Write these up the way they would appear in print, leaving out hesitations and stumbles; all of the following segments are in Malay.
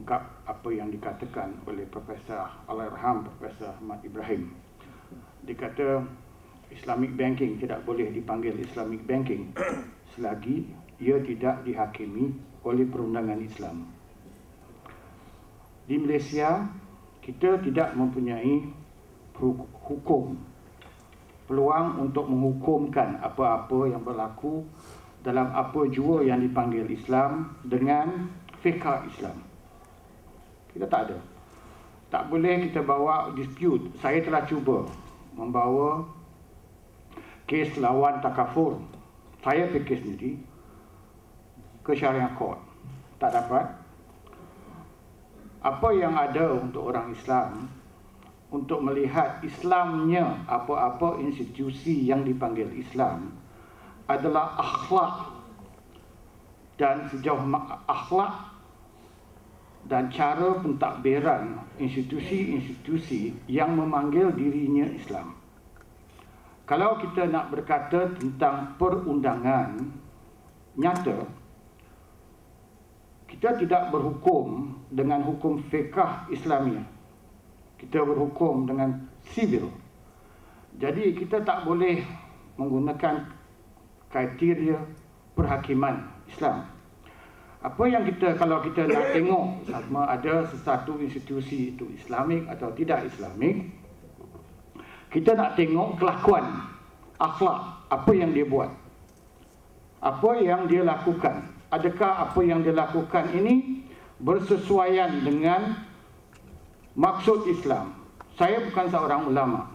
mengungkap apa yang dikatakan oleh Profesor Allahyarham Profesor Ahmad Ibrahim. Dia kata Islamic banking tidak boleh dipanggil Islamic banking selagi ia tidak dihakimi oleh perundangan Islam. Di Malaysia, kita tidak mempunyai hukum, peluang untuk menghukumkan apa-apa yang berlaku dalam apa jua yang dipanggil Islam dengan fiqh Islam. Kita tak ada. Tak boleh kita bawa dispute. Saya telah cuba membawa kes lawan takafur. Saya fikir sendiri ke Syariah Court. Tak dapat. Apa yang ada untuk orang Islam untuk melihat Islamnya apa-apa institusi yang dipanggil Islam adalah akhlak, dan sejauh akhlak dan cara pentadbiran institusi-institusi yang memanggil dirinya Islam. Kalau kita nak berkata tentang perundangan nyata, kita tidak berhukum dengan hukum fiqh Islamiah. Kita berhukum dengan sivil. Jadi kita tak boleh menggunakan kriteria perhakiman Islam. Apa yang kita, kalau kita nak tengok sama ada sesuatu institusi itu Islamik atau tidak Islamik, kita nak tengok kelakuan, akhlak, apa yang dia buat, apa yang dia lakukan. Adakah apa yang dia lakukan ini bersesuaian dengan maksud Islam? Saya bukan seorang ulama,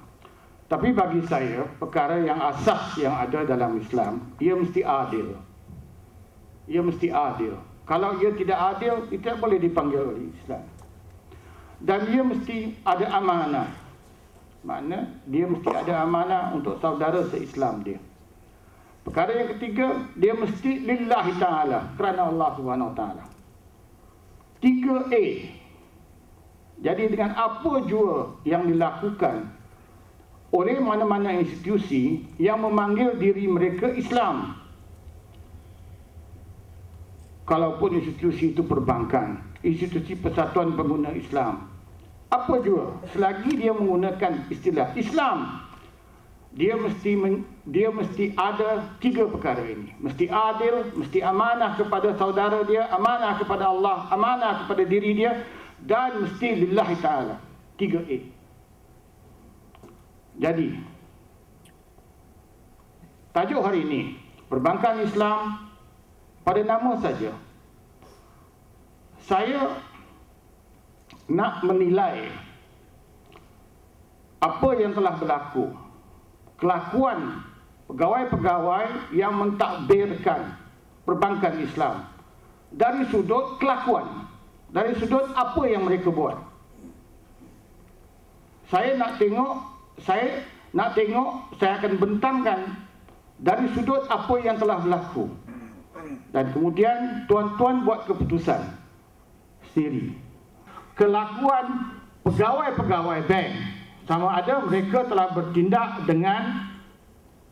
tapi bagi saya perkara yang asas yang ada dalam Islam, ia mesti adil. Ia mesti adil. Kalau ia tidak adil, ia tidak boleh dipanggil oleh Islam. Dan ia mesti ada amanah. Makna dia mesti ada amanah untuk saudara se-Islam dia. Perkara yang ketiga, dia mesti lillahi ta'ala, kerana Allah Subhanahu Wa Ta'ala. 3A. Jadi dengan apa jua yang dilakukan oleh mana-mana institusi yang memanggil diri mereka Islam, kalaupun institusi itu perbankan, institusi persatuan pengguna Islam, apa jua, selagi dia menggunakan istilah Islam, dia mesti ada 3 perkara ini. Mesti adil, mesti amanah kepada saudara dia, amanah kepada Allah, amanah kepada diri dia, dan mesti lillahi ta'ala. 3A. Jadi tajuk hari ini, perbankan Islam pada nama saja. Saya nak menilai apa yang telah berlaku, kelakuan pegawai-pegawai yang mentadbirkan perbankan Islam dari sudut kelakuan, dari sudut apa yang mereka buat. Saya akan bentangkan dari sudut apa yang telah berlaku, dan kemudian tuan-tuan buat keputusan sendiri. Kelakuan pegawai-pegawai bank, sama ada mereka telah bertindak dengan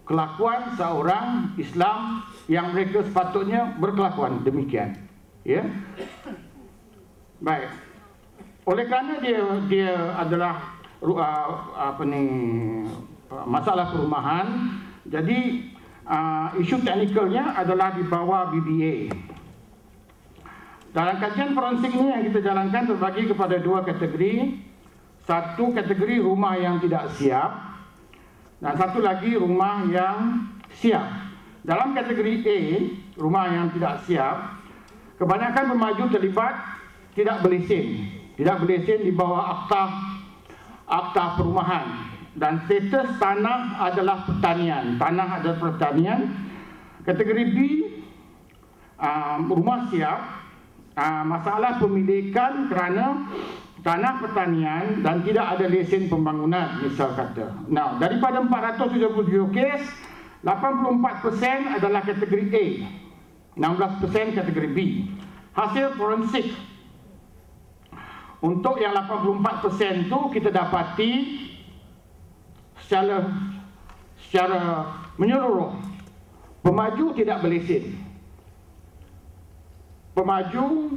kelakuan seorang Islam yang mereka sepatutnya berkelakuan demikian, ya. Baik. Oleh kerana dia adalah masalah perumahan, jadi isu teknikalnya adalah di bawah BBA. Dalam kajian forensik ini yang kita jalankan terbagi kepada 2 kategori. Satu kategori rumah yang tidak siap, dan satu lagi rumah yang siap. Dalam kategori A, rumah yang tidak siap, kebanyakan pemaju terlibat tidak berlesen. Tidak berlesen di bawah akta perumahan, dan status tanah adalah pertanian. Tanah adalah pertanian. Kategori B, rumah siap, masalah pemilikan kerana tanah pertanian dan tidak ada lesen pembangunan, misal kata. Nah, daripada 477 kes, 84% adalah kategori A, 16% kategori B. Hasil forensik untuk yang 84% tu kita dapati secara menyeluruh pemaju tidak berlesen. Pemaju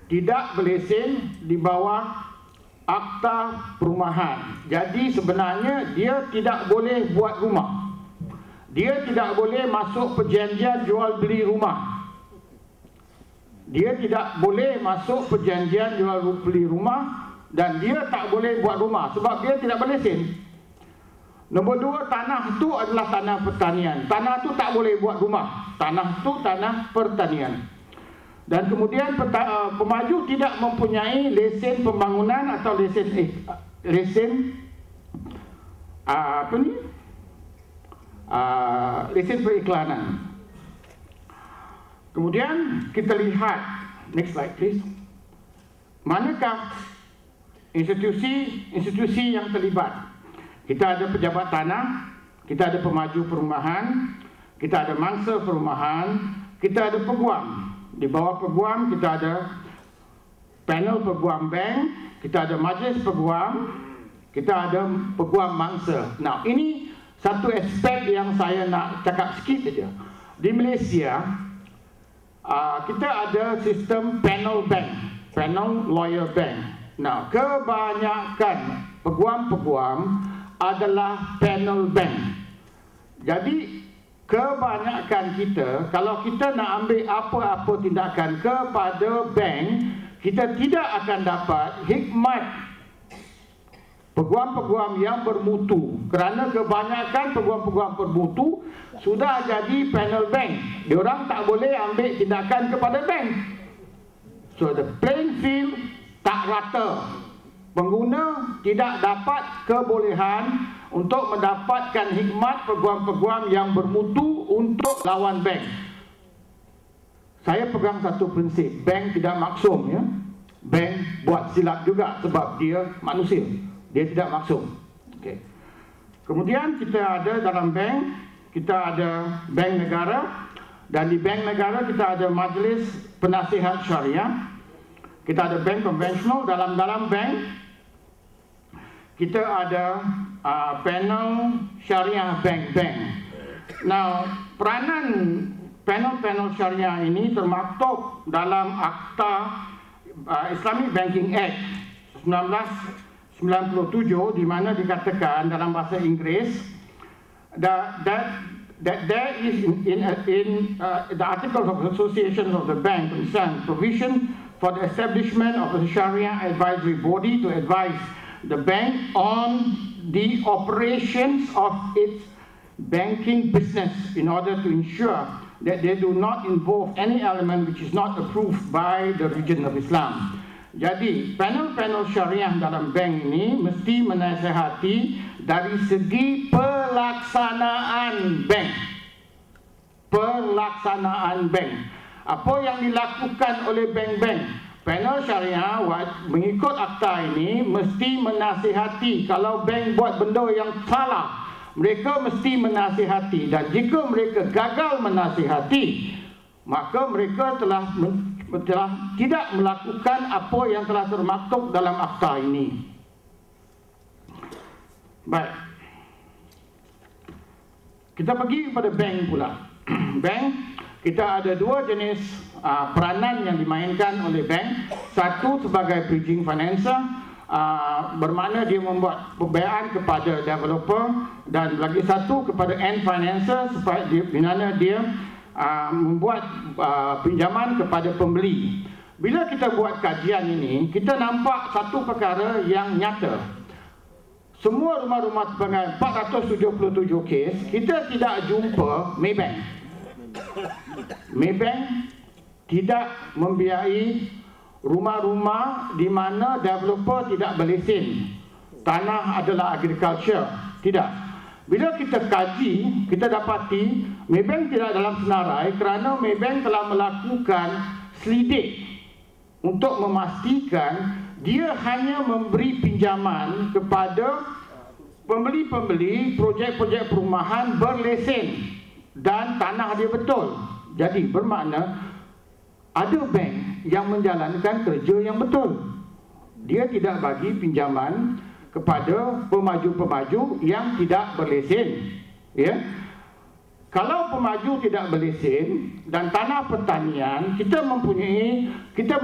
tidak berlesen di bawah akta perumahan. Jadi sebenarnya dia tidak boleh buat rumah. Dia tidak boleh masuk perjanjian jual beli rumah. Dia tidak boleh masuk perjanjian jual beli rumah, dan dia tak boleh buat rumah sebab dia tidak berlesen. Nombor dua, tanah itu adalah tanah pertanian. Tanah itu tak boleh buat rumah. Tanah itu tanah pertanian. Dan kemudian pemaju tidak mempunyai lesen pembangunan atau lesen lesen periklanan. Kemudian kita lihat, next slide please. Manakah institusi yang terlibat? Kita ada pejabat tanah, kita ada pemaju perumahan, kita ada mangsa perumahan, kita ada peguam. Di bawah peguam kita ada panel peguam bank, kita ada majlis peguam, kita ada peguam mangsa. Nah, ini satu aspek yang saya nak cakap sikit saja. Di Malaysia, kita ada sistem panel bank, panel lawyer bank. Nah, kebanyakan peguam-peguam adalah panel bank. Jadi kebanyakan kita, kalau kita nak ambil apa-apa tindakan kepada bank, kita tidak akan dapat hikmat peguam-peguam yang bermutu, kerana kebanyakan peguam-peguam bermutu sudah jadi panel bank. Diorang tak boleh ambil tindakan kepada bank. So the playing field tak rata. Pengguna tidak dapat kebolehan untuk mendapatkan hikmat peguam-peguam yang bermutu untuk lawan bank. Saya pegang satu prinsip, bank tidak maksum, ya. Bank buat silap juga sebab dia manusia. Dia tidak maksum. Okay. Kemudian kita ada dalam bank, kita ada bank negara, dan di bank negara kita ada majlis penasihat syariah. Kita ada bank konvensional. Dalam bank kita ada panel syariah bank. Now, peranan panel syariah ini termaktub dalam Akta Islamic Banking Act 1997, di mana dikatakan dalam bahasa Inggeris that there is in the Articles of Association of the Bank concerned provision for the establishment of a Sharia advisory body to advise the bank on the operations of its banking business in order to ensure that they do not involve any element which is not approved by the region of Islam. Jadi, panel-panel syariah dalam bank ini mesti menasihati dari segi pelaksanaan bank. Pelaksanaan bank. Apa yang dilakukan oleh bank-bank? Panel syariah mengikut akta ini mesti menasihati kalau bank buat benda yang salah. Mereka mesti menasihati, dan jika mereka gagal menasihati, maka mereka telah tidak melakukan apa yang telah termaktub dalam akta ini. Baik. Kita pergi kepada bank pula. Bank, kita ada dua jenis peranan yang dimainkan oleh bank. Satu sebagai bridging financer, bermakna dia membuat pembiayaan kepada developer, dan lagi satu kepada end financer, di mana dia membuat pinjaman kepada pembeli. Bila kita buat kajian ini, kita nampak satu perkara yang nyata. Semua rumah-rumah sebangai 477 kes, kita tidak jumpa Maybank. Maybank tidak membiayai rumah-rumah di mana developer tidak berlesen. Tanah adalah agriculture. Tidak. Bila kita kaji, kita dapati Maybank tidak dalam senarai kerana Maybank telah melakukan selidik untuk memastikan dia hanya memberi pinjaman kepada pembeli-pembeli projek-projek perumahan berlesen dan tanah dia betul. Jadi bermakna ada bank yang menjalankan kerja yang betul. Dia tidak bagi pinjaman kepada pemaju-pemaju yang tidak berlesen, ya. Kalau pemaju tidak berlesen dan tanah pertanian, kita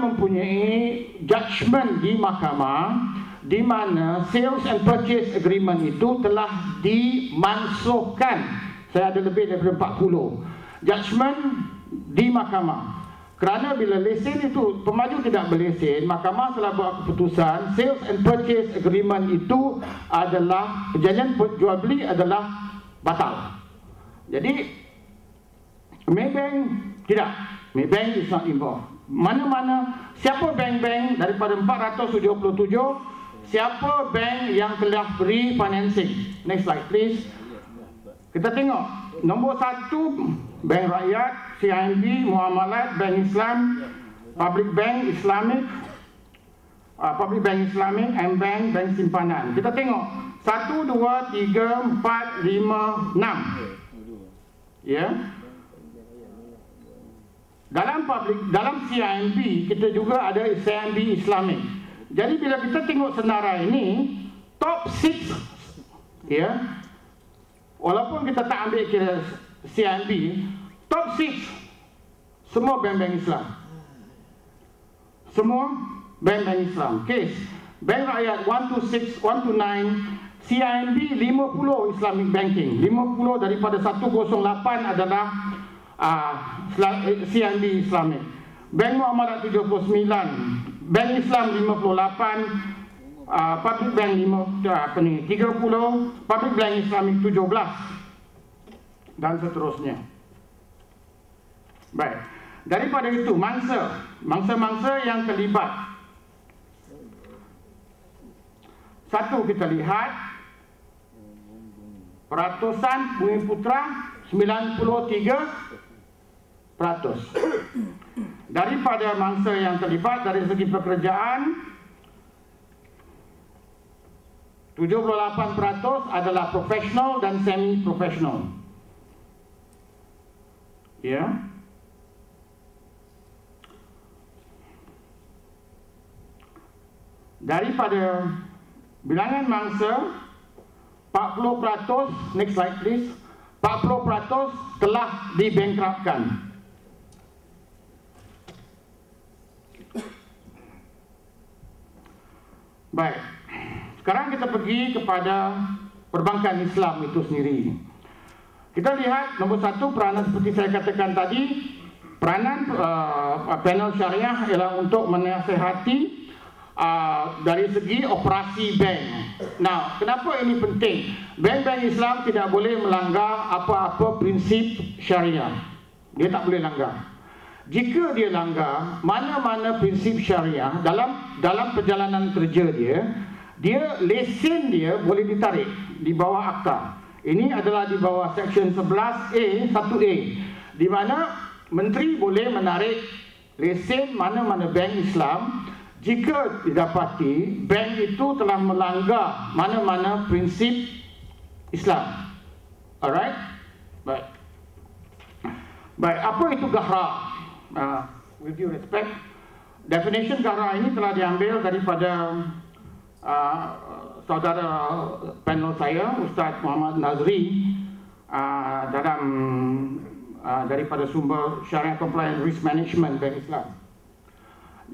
mempunyai judgement di mahkamah di mana sales and purchase agreement itu telah dimansuhkan. Saya ada lebih daripada 40 judgement di mahkamah. Kerana bila lesen itu pemaju tidak berlesen, mahkamah telah buat keputusan sales and purchase agreement itu adalah perjanjian jual beli adalah batal. Jadi Maybank tidak, Maybank is not involved. Mana-mana siapa bank-bank daripada 477, siapa bank yang telah beri financing. Next slide please. Kita tengok nombor 1, Bank Rakyat, CIMB, Muamalat, Bank Islam, Public Bank Islamic, M-Bank, Bank Simpanan. Kita tengok 1, 2, 3, 4, 5, 6. Ya. Dalam CIMB kita juga ada CIMB Islamic. Jadi bila kita tengok senarai ini, top 6, ya. Walaupun kita tak ambil kira CIMB, top 6 semua bank-bank Islam. Semua bank-bank Islam. Case Bank Rakyat 1 to 6, 1 to 9, CIMB 50 Islamic Banking. 50 daripada 108 adalah CIMB Islamic. Bank Muamalat 79, Bank Islam 58, Public Bank 30, Public Bank Islamic 17 dan seterusnya. Baik. Daripada itu mangsa yang terlibat. Satu kita lihat peratusan Bumi Putra 93%. Daripada mangsa yang terlibat dari segi pekerjaan 78% adalah profesional dan semi profesional. Ya. Daripada bilangan mangsa 40%, next slide please, 40% telah dibankruptkan. Baik, sekarang kita pergi kepada perbankan Islam itu sendiri. Kita lihat nombor 1, peranan seperti saya katakan tadi, peranan panel syariah ialah untuk menasihati dari segi operasi bank. Nah, kenapa ini penting? Bank-bank Islam tidak boleh melanggar apa-apa prinsip syariah. Dia tak boleh langgar. Jika dia langgar mana-mana prinsip syariah dalam perjalanan kerja dia lesen dia boleh ditarik di bawah akta. Ini adalah di bawah section 11A 1A, di mana menteri boleh menarik lesen mana-mana bank Islam jika didapati bank itu telah melanggar mana-mana prinsip Islam. Alright? Baik, apa itu gahra? With due respect, definition gahra ini telah diambil daripada saudara panel saya, Ustaz Muhammad Nazri, daripada sumber Syariah Compliance Risk Management Bank Islam.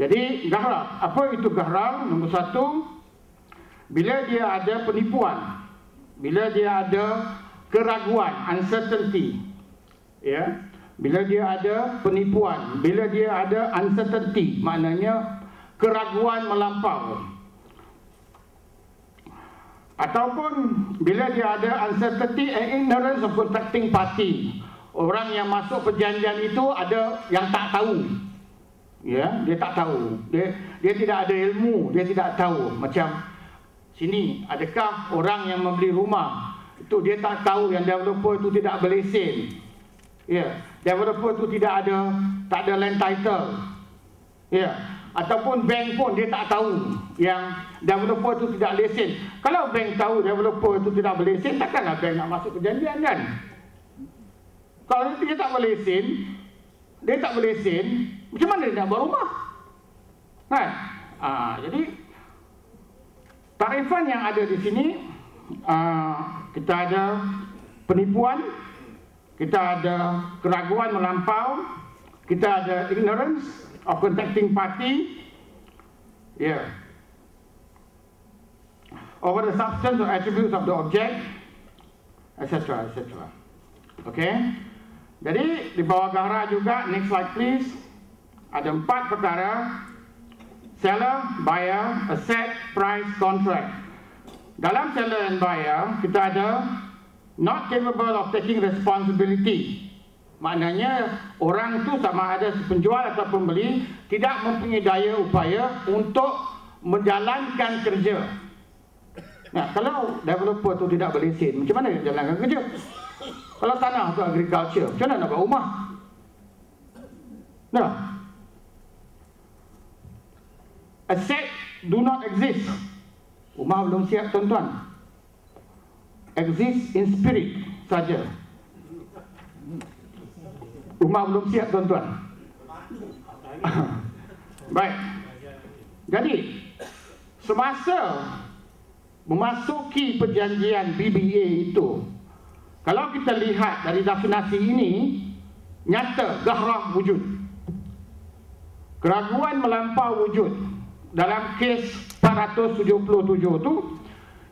Jadi gahra, apa itu gahra? Nombor 1, bila dia ada penipuan, bila dia ada keraguan, uncertainty, ya. Bila dia ada penipuan, bila dia ada uncertainty, maknanya keraguan melampau. Ataupun bila dia ada uncertainty and ignorance of contracting party, orang yang masuk perjanjian itu ada yang tak tahu. Ya, dia tak tahu. Dia tidak ada ilmu, dia tidak tahu. Macam sini, adakah orang yang membeli rumah itu dia tak tahu yang developer itu tidak berlesen. Ya, developer itu tak ada land title. Ya, ataupun bank pun dia tak tahu yang developer itu tidak lesen. Kalau bank tahu developer itu tidak berlesen, takkanlah bank nak masuk perjanjian kan? Kalau dia tak berlesen, macam mana dia nak buat rumah? Kan? Jadi tarifan yang ada di sini, kita ada penipuan, kita ada keraguan melampau, kita ada ignorance of contacting party, over the substance or attributes of the object, etc. Okay. Jadi di bawah gambar juga, next slide please, ada 4 perkara: seller, buyer, asset, price, contract. Dalam seller and buyer kita ada not capable of taking responsibility. Maknanya orang itu sama ada penjual atau pembeli tidak mempunyai daya upaya untuk menjalankan kerja. Nah, kalau developer tu tidak berlesen, macam mana dia jalankan kerja? Kalau tanah untuk agriculture, macam mana nak buat rumah? Nah, asset do not exist. Rumah belum siap, tuan-tuan. Exist in spirit saja. Rumah belum siap, tuan-tuan. Baik. Jadi, semasa memasuki perjanjian BBA itu, kalau kita lihat dari definisi ini, nyata gahrah wujud. Keraguan melampau wujud. Dalam kes 477 tu,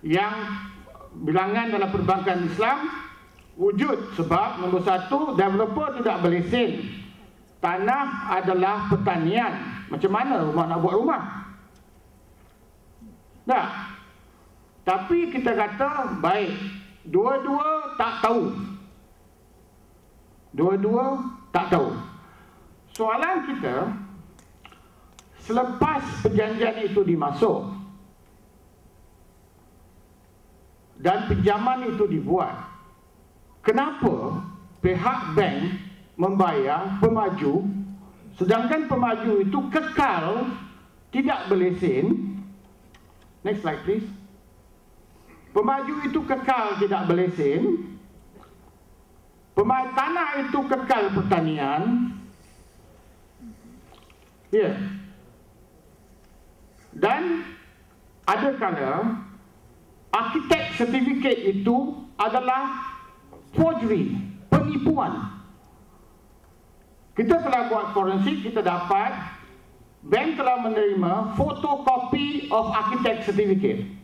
yang bilangan dalam perbankan Islam wujud sebab nombor 1, developer tidak berlesen. Tanah adalah pertanian. Macam mana rumah nak buat rumah? Tak. Tapi kita kata baik, dua-dua tak tahu. Dua-dua tak tahu. Soalan kita, selepas perjanjian itu dimasuk dan pinjaman itu dibuat, kenapa pihak bank membayar pemaju sedangkan pemaju itu kekal tidak berlesen? Next slide please. Pemaju itu kekal tidak berlesen, tanah itu kekal pertanian, dan ada kala arkitek sertifikat itu adalah forgery, penipuan. Kita telah buat forensik, kita dapat bank telah menerima photocopy of architect certificate.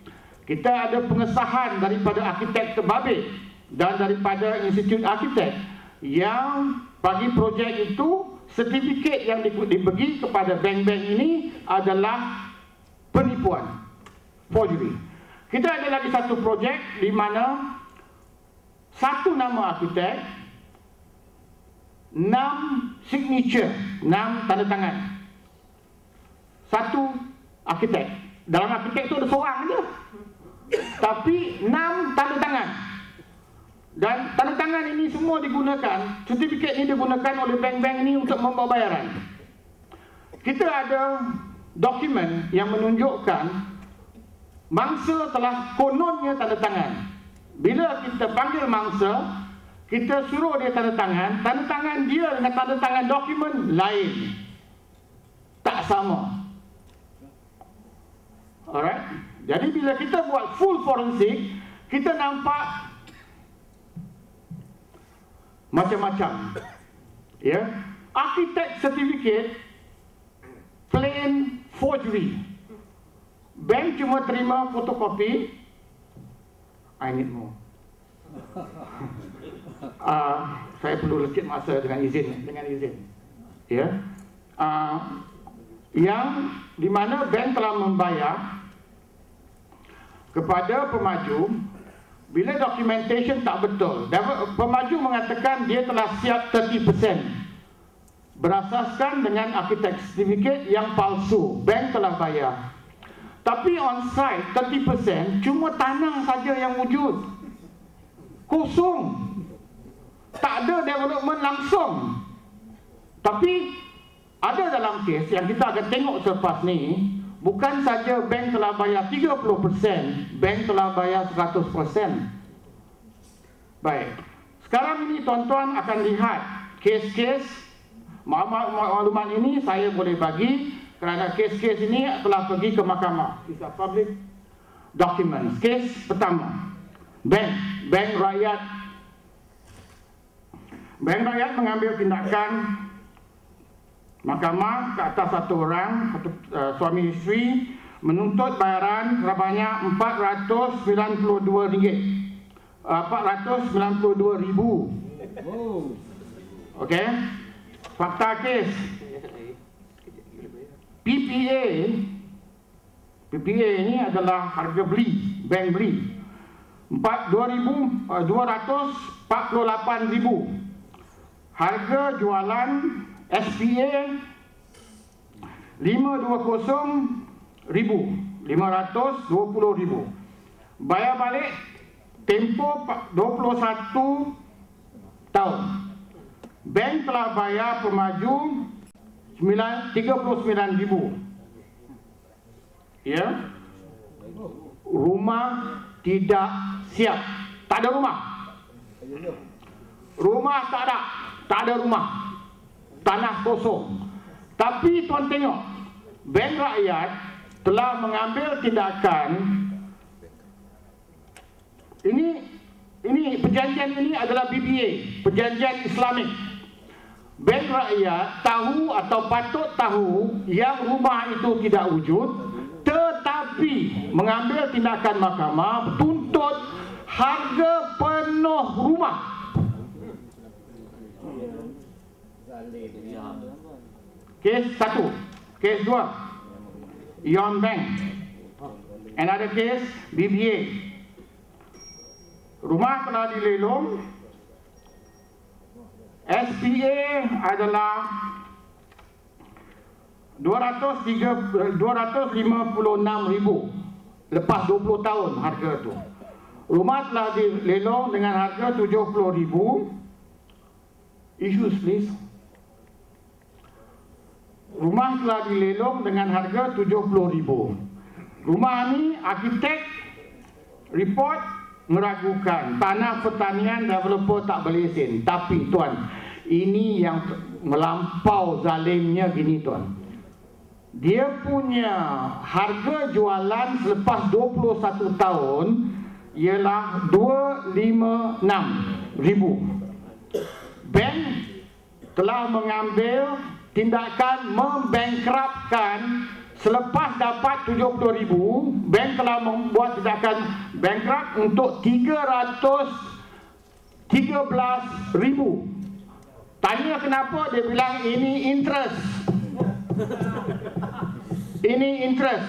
Kita ada pengesahan daripada arkitek terbabit dan daripada Institut Arkitek yang bagi projek itu, sertifikat yang dibagi kepada bank-bank ini adalah penipuan, forgery. Kita ada lagi satu projek di mana satu nama arkitek, 6 signature, 6 tanda tangan. Satu arkitek. Dalam arkitek itu ada seorang je, tapi 6 tanda tangan. Dan tanda tangan ini semua digunakan, sertifikat ini digunakan oleh bank-bank ini untuk membawa bayaran. Kita ada dokumen yang menunjukkan mangsa telah kononnya tanda tangan. Bila kita panggil mangsa, kita suruh dia tanda tangan dia dengan tanda tangan dokumen lain, tak sama. Alright. Jadi bila kita buat full forensik, kita nampak macam-macam. Architect certificate plain forgery. Bank cuma terima fotokopi. I need more. Saya perlu sedikit masa dengan izin. Yang di mana bank telah membayar kepada pemaju. Bila documentation tak betul, pemaju mengatakan dia telah siap 30%, berasaskan dengan architect certificate yang palsu. Bank telah bayar, tapi on site 30% cuma tanah saja yang wujud, kosong, tak ada development langsung. Tapi ada dalam kes yang kita akan tengok selepas ni, bukan saja bank telah bayar 30%, bank telah bayar 100%. Baik, sekarang ini tuan-tuan akan lihat kes-kes. Maklumat ini saya boleh bagi kerana kes-kes ini telah pergi ke mahkamah. It's a public document. Kes pertama, bank rakyat Bank Rakyat mengambil tindakan mahkamah ke atas satu orang, suami isteri, menuntut bayaran sebanyak RM492. 492,000. Okey. Fakta kes. PPA ini adalah harga beli, bank beli. 248,000. Harga jualan SPA 520,000. Bayar balik tempoh 21 tahun. Bank telah bayar pemaju 39,000. Ya. Rumah tidak siap. Tak ada rumah. Rumah tak ada rumah. Tanah kosong. Tapi tuan tengok, Bank Rakyat telah mengambil tindakan. Ini perjanjian ini adalah BBA, perjanjian Islamik. Bank Rakyat tahu atau patut tahu yang rumah itu tidak wujud, tetapi mengambil tindakan mahkamah tuntut harga penuh rumah. Kes 1, kes 2, Ion Bank. Another case, BBA. Rumah telah dilelong. SPA adalah 256,000 lepas 20 tahun harga itu. Rumah telah dilelong dengan harga 70,000. Issues please. Rumah telah dilelong dengan harga 70,000. Rumah ni arkitek report meragukan, tanah pertanian developer tak berlesen. Tapi tuan, ini yang melampau zalimnya gini tuan. Dia punya harga jualan selepas 21 tahun ialah 256,000. Bank telah mengambil tindakan membankruptkan. Selepas dapat 70,000, bank telah membuat tindakan bankrupt untuk 313,000. Tanya kenapa, dia bilang ini interest. Ini interest.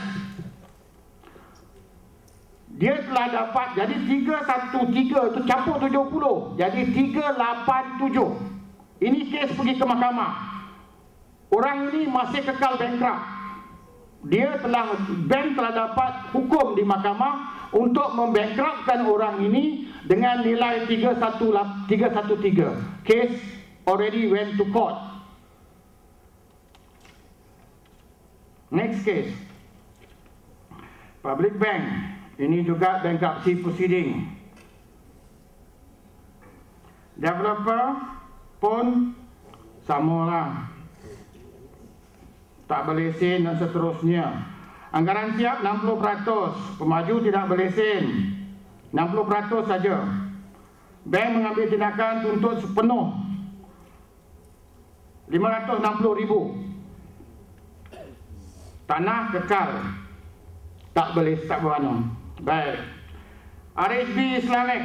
Dia telah dapat, jadi 313 itu campur 70, jadi 387. Ini kes pergi ke mahkamah. Orang ini masih kekal bankrupt. Bank telah dapat hukum di mahkamah untuk membankruptkan orang ini dengan nilai 313. Case already went to court. Next case, Public Bank. Ini juga bankruptcy proceeding. Developer pun samalah, tak berlesen dan seterusnya. Anggaran siap 60%, pemaju tidak berlesen 60% saja. Bank mengambil tindakan tuntut sepenuh 560,000. Tanah kekal, tak boleh, tak berwarna. Baik. RHB Islamic.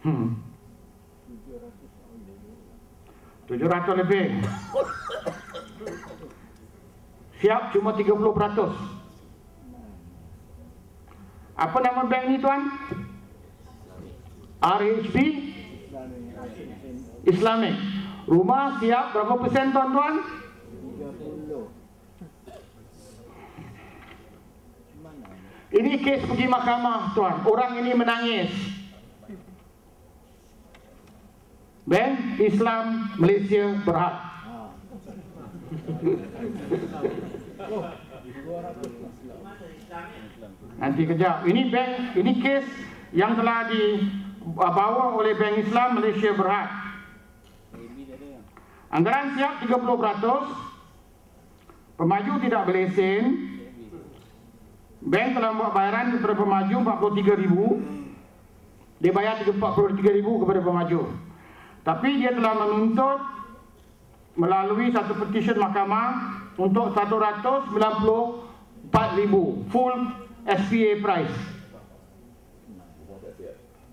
Hmm. 700 lebih. Siap cuma 30%. Apa nama bank ni tuan? RHB Islamic. Rumah siap berapa persen tuan-tuan? 30. Ini kes pergi mahkamah tuan. Orang ini menangis. Bank Islam Malaysia Berhad. Nanti kejap. Ini bank, ini kes yang telah dibawa oleh Bank Islam Malaysia Berhad. Anggaran siap 30%. Pemaju tidak berlesen. Bank telah membuat bayaran kepada pemaju 43,000. Dia bayar 43,000 kepada pemaju. Tapi dia telah menuntut melalui satu petisi mahkamah untuk 194,000 full SPA price.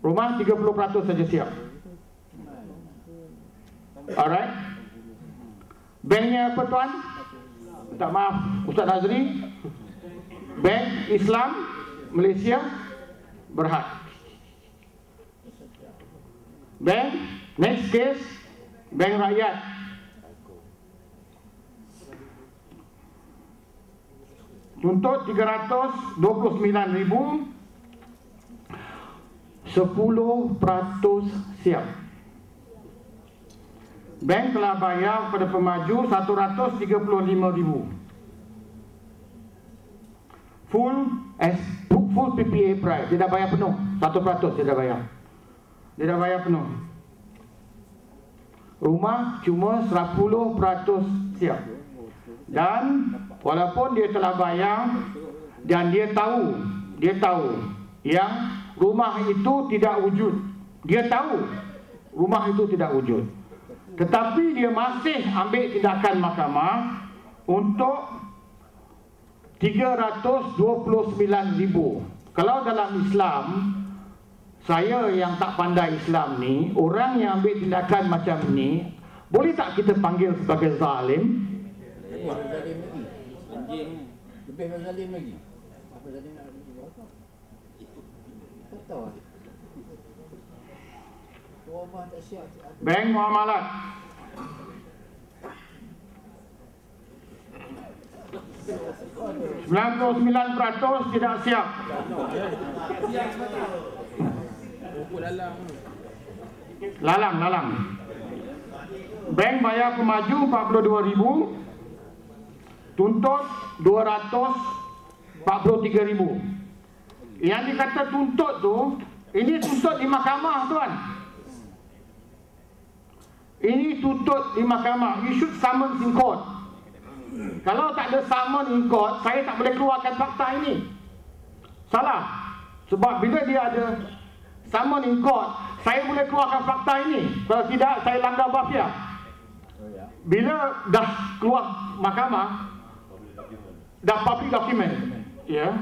Rumah 30% saja siap. Alright. Banknya apa tuan? Tak maaf Ustaz Nazri. Bank Islam Malaysia Berhad. Bank, next case, Bank Rakyat. Tuntut 329,000, 10% siap. Bank telah bayar kepada pemaju 135,000. Full PPA price. Dia dah bayar penuh. 1% dia dah bayar. Dia dah bayar penuh. Rumah cuma 10% siap. Dan walaupun dia telah bayar dan dia tahu yang rumah itu tidak wujud. Dia tahu rumah itu tidak wujud. Tetapi dia masih ambil tindakan mahkamah untuk 329,000. Kalau dalam Islam, saya yang tak pandai Islam ni, orang yang ambil tindakan macam ni, boleh tak kita panggil sebagai zalim? Zalim lagi. Anjing lebih zalim lagi. Apa zalim nak apa? Tak tahu. Tuan tak siap. Bank muamalat. %99 tidak siap. Lalang. Bank bayar pemaju 42,000, tuntut 243,000. Yang dikata tuntut tu, ini tuntut di mahkamah tuan. Ini tuntut di mahkamah. You should summons in court. Kalau tak ada summon in court, saya tak boleh keluarkan fakta ini. Salah. Sebab bila dia ada summon in court, saya boleh keluarkan fakta ini. Kalau tidak, saya langgar bafia. Bila dah keluar mahkamah, dah public document. Ya.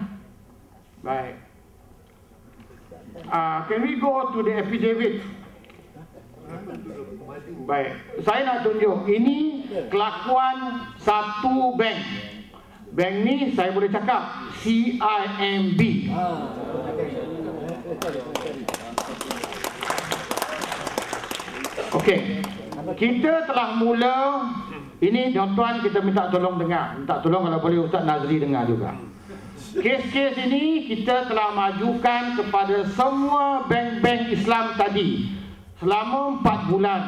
Baik. Can we go to the affidavit? Baik, saya nak tunjuk. Ini kelakuan satu bank. Bank ni saya boleh cakap CIMB. Okey. Kita telah mula. Ini tuan-tuan, kita minta tolong dengar. Minta tolong kalau boleh Ustaz Nazri dengar juga. Kes-kes ini kita telah majukan kepada semua bank-bank Islam tadi selama 4 bulan.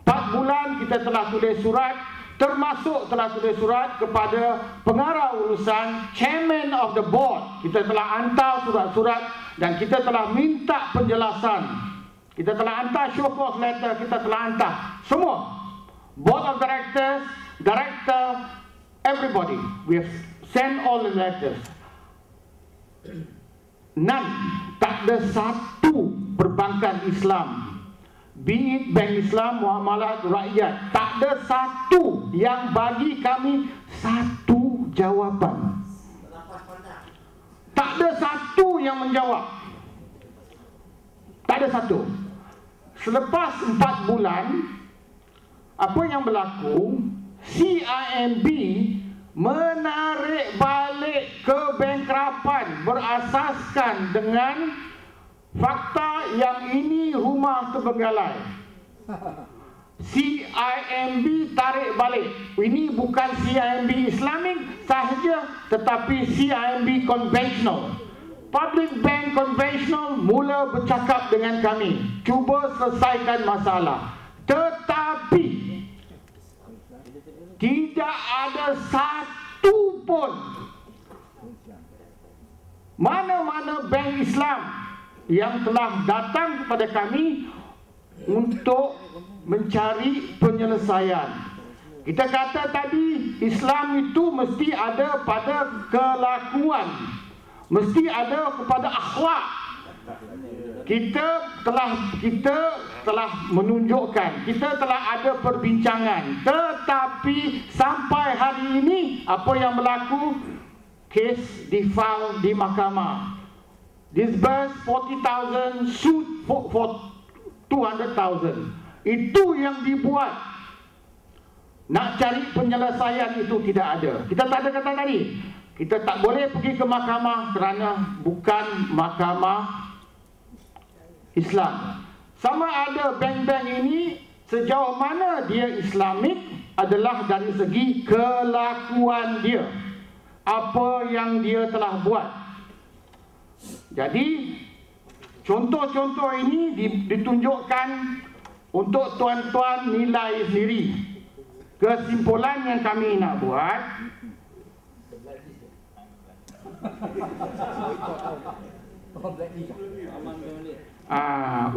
4 bulan kita telah tulis surat, termasuk telah tulis surat kepada pengarah urusan, chairman of the board. Kita telah hantar surat-surat dan kita telah minta penjelasan. Kita telah hantar show cause letter, kita telah hantar semua. Board of directors, director, everybody. We have sent all the letters. None, tak ada satu perbankan Islam, be it Bank Islam, Muamalat Rakyat, tak ada satu yang bagi kami satu jawapan. Tak ada satu yang menjawab. Tak ada satu. Selepas 4 bulan, apa yang berlaku? CIMB menarik balik kebankrapan berasaskan dengan fakta yang ini rumah terbenggalai. CIMB tarik balik. Ini bukan CIMB Islamic sahaja, tetapi CIMB konvensional. Public Bank konvensional mula bercakap dengan kami, cuba selesaikan masalah. Tetapi tidak ada satu pun mana-mana bank Islam yang telah datang kepada kami untuk mencari penyelesaian. Kita kata tadi, Islam itu mesti ada pada kelakuan, mesti ada kepada akhlak. kita telah menunjukkan, kita telah ada perbincangan, tetapi sampai hari ini apa yang berlaku? Kes difile di mahkamah, disburse 40,000, suit for 200,000. Itu yang dibuat. Nak cari penyelesaian itu tidak ada. Kita tak ada kata tadi, kita tak boleh pergi ke mahkamah kerana bukan mahkamah Islam. Sama ada bank-bank ini sejauh mana dia Islamik adalah dari segi kelakuan dia, apa yang dia telah buat. Jadi contoh-contoh ini ditunjukkan untuk tuan-tuan nilai sendiri. Kesimpulan yang kami nak buat,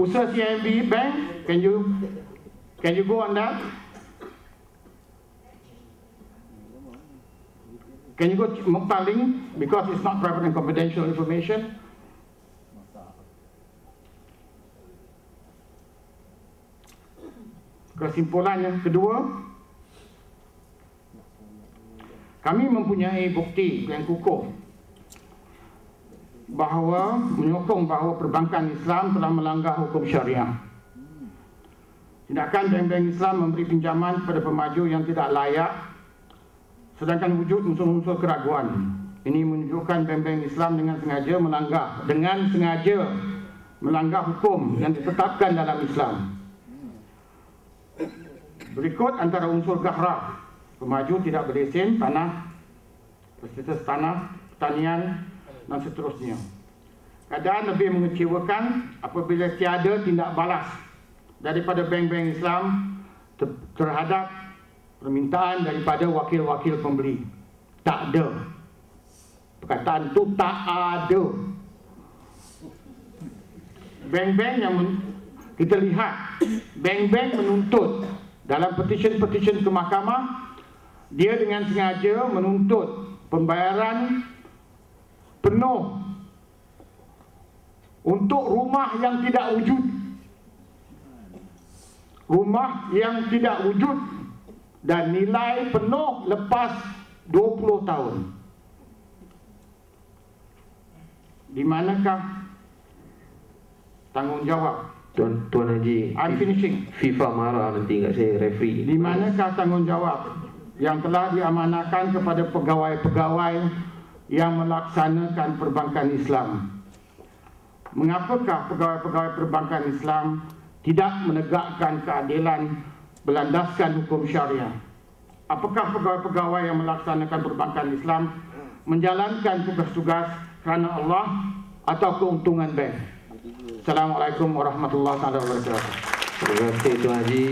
usaha CIMB Bank, can you go on that? Can you go to Mokhtar link, because it's not private and confidential information. Kesimpulan yang kedua, kami mempunyai bukti yang kukuh bahawa menyokong bahawa perbankan Islam telah melanggar hukum syariah. Tindakan bank-bank Islam memberi pinjaman kepada pemaju yang tidak layak, sedangkan wujud unsur-unsur keraguan. Ini menunjukkan bank-bank Islam dengan sengaja melanggar hukum yang ditetapkan dalam Islam. Berikut antara unsur gahrah: pemaju tidak berlesen tanah, fasilitas tanah, pertanian dan seterusnya. Keadaan lebih mengecewakan apabila tiada tindak balas daripada bank-bank Islam terhadap permintaan daripada wakil-wakil pembeli. Tak ada. Perkataan itu tak ada. Bank-bank yang kita lihat, bank-bank menuntut dalam petition-petition ke mahkamah, dia dengan sengaja menuntut pembayaran penuh untuk rumah yang tidak wujud. Rumah yang tidak wujud dan nilai penuh lepas 20 tahun. Di manakah tanggungjawab? Tuan Haji, I'm finishing. FIFA marah nanti kat saya, referee. Di manakah tanggungjawab yang telah diamanahkan kepada pegawai-pegawai yang melaksanakan perbankan Islam? Mengapakah pegawai-pegawai perbankan Islam tidak menegakkan keadilan berlandaskan hukum syariah? Apakah pegawai-pegawai yang melaksanakan perbankan Islam menjalankan tugas-tugas kerana Allah atau keuntungan bank? Assalamualaikum warahmatullahi wabarakatuh. Terima kasih Tuan Haji.